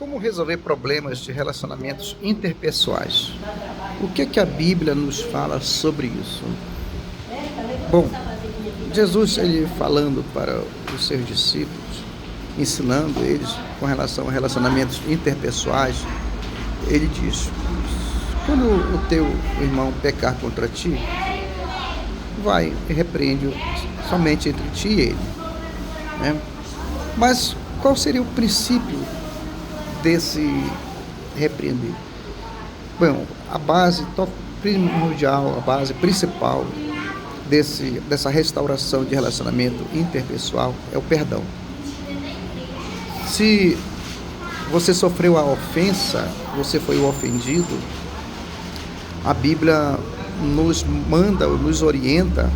Como resolver problemas de relacionamentos interpessoais? O que a Bíblia nos fala sobre isso? Bom, Jesus, ele falando para os seus discípulos, ensinando eles com relação a relacionamentos interpessoais, ele diz: quando o teu irmão pecar contra ti, vai e repreende somente entre ti e ele, né? Mas qual seria o princípio desse repreender? Bom, a base primordial, a base principal dessa restauração de relacionamento interpessoal é o perdão. Se você sofreu a ofensa, você foi o ofendido, a Bíblia nos manda, nos orienta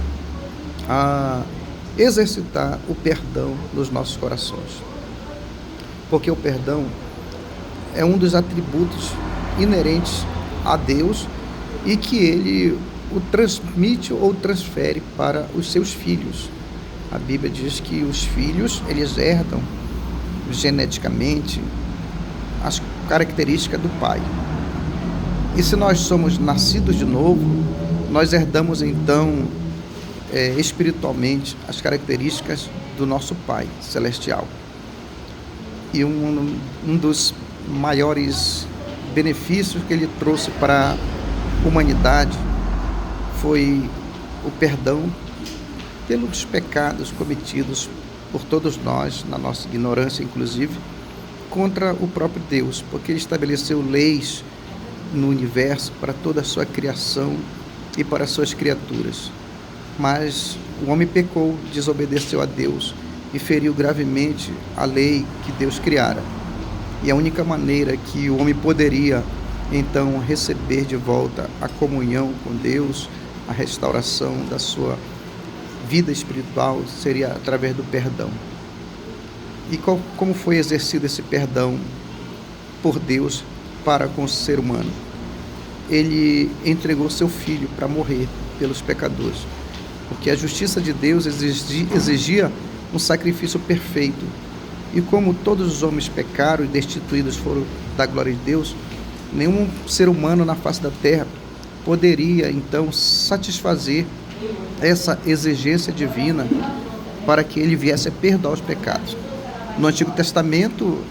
a exercitar o perdão nos nossos corações. Porque o perdão é um dos atributos inerentes a Deus e que Ele o transmite ou transfere para os seus filhos. A Bíblia diz que os filhos, eles herdam geneticamente as características do pai. E se nós somos nascidos de novo, nós herdamos então espiritualmente as características do nosso Pai Celestial. E um dos maiores benefícios que ele trouxe para a humanidade foi o perdão pelos pecados cometidos por todos nós, na nossa ignorância inclusive, contra o próprio Deus, porque ele estabeleceu leis no universo para toda a sua criação e para as suas criaturas. Mas o homem pecou, desobedeceu a Deus e feriu gravemente a lei que Deus criara. E a única maneira que o homem poderia então receber de volta a comunhão com Deus, a restauração da sua vida espiritual, seria através do perdão. E como foi exercido esse perdão por Deus para com o ser humano? Ele entregou seu filho para morrer pelos pecadores, porque a justiça de Deus exigia um sacrifício perfeito. E como todos os homens pecaram e destituídos foram da glória de Deus, nenhum ser humano na face da terra poderia então satisfazer essa exigência divina para que ele viesse a perdoar os pecados. No Antigo Testamento,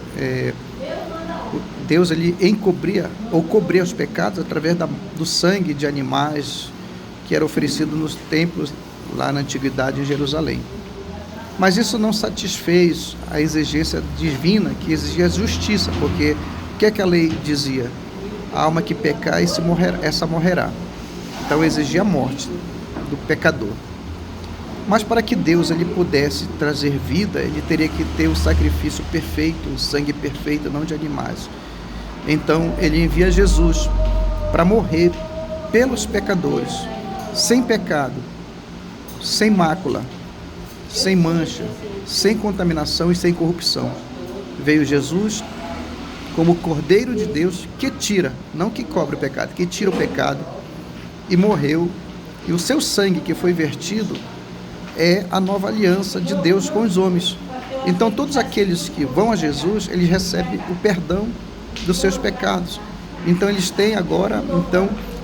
Deus ele encobria ou cobria os pecados através do sangue de animais que era oferecido nos templos lá na antiguidade em Jerusalém. Mas isso não satisfez a exigência divina que exigia justiça, porque o que a lei dizia? A alma que pecar, essa morrerá. Então exigia a morte do pecador. Mas para que Deus ele pudesse trazer vida, ele teria que ter o sacrifício perfeito, o sangue perfeito, não de animais. Então ele envia Jesus para morrer pelos pecadores, sem pecado, sem mácula, sem mancha, sem contaminação e sem corrupção. Veio Jesus como o Cordeiro de Deus que tira, não que cobre o pecado, que tira o pecado, e morreu. E o seu sangue que foi vertido é a nova aliança de Deus com os homens. Então todos aqueles que vão a Jesus, eles recebem o perdão dos seus pecados. Então eles têm agora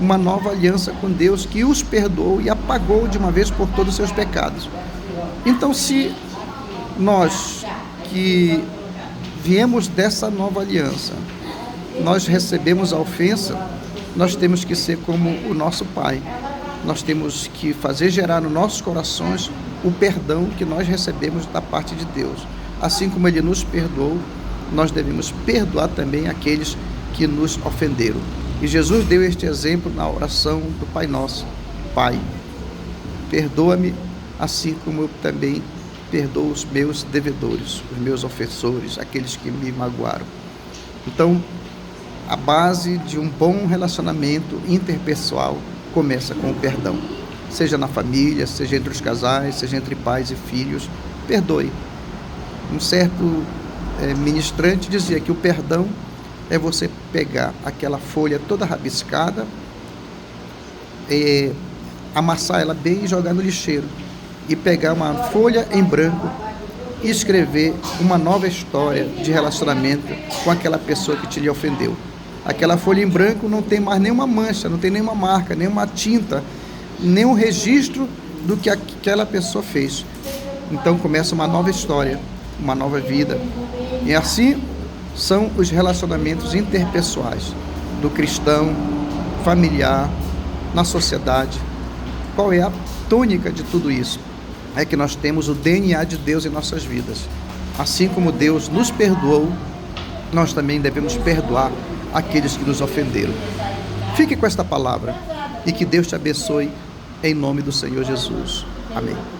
uma nova aliança com Deus que os perdoou e apagou de uma vez por todos os seus pecados. Então se nós que viemos dessa nova aliança, nós recebemos a ofensa, nós temos que ser como o nosso Pai. Nós temos que fazer gerar nos nossos corações o perdão que nós recebemos da parte de Deus. Assim como Ele nos perdoou, nós devemos perdoar também aqueles que nos ofenderam. E Jesus deu este exemplo na oração do Pai Nosso. Pai, perdoa-me assim como eu também perdoo os meus devedores, os meus ofensores, aqueles que me magoaram. Então, a base de um bom relacionamento interpessoal começa com o perdão. Seja na família, seja entre os casais, seja entre pais e filhos, perdoe. Um certo ministrante dizia que o perdão é você pegar aquela folha toda rabiscada, amassar ela bem e jogar no lixeiro. E pegar uma folha em branco e escrever uma nova história de relacionamento com aquela pessoa que te lhe ofendeu. Aquela folha em branco não tem mais nenhuma mancha, não tem nenhuma marca, nenhuma tinta, nenhum registro do que aquela pessoa fez. Então começa uma nova história, uma nova vida. E assim são os relacionamentos interpessoais do cristão, familiar, na sociedade. Qual é a tônica de tudo isso? É que nós temos o DNA de Deus em nossas vidas. Assim como Deus nos perdoou, nós também devemos perdoar aqueles que nos ofenderam. Fique com esta palavra e que Deus te abençoe em nome do Senhor Jesus. Amém.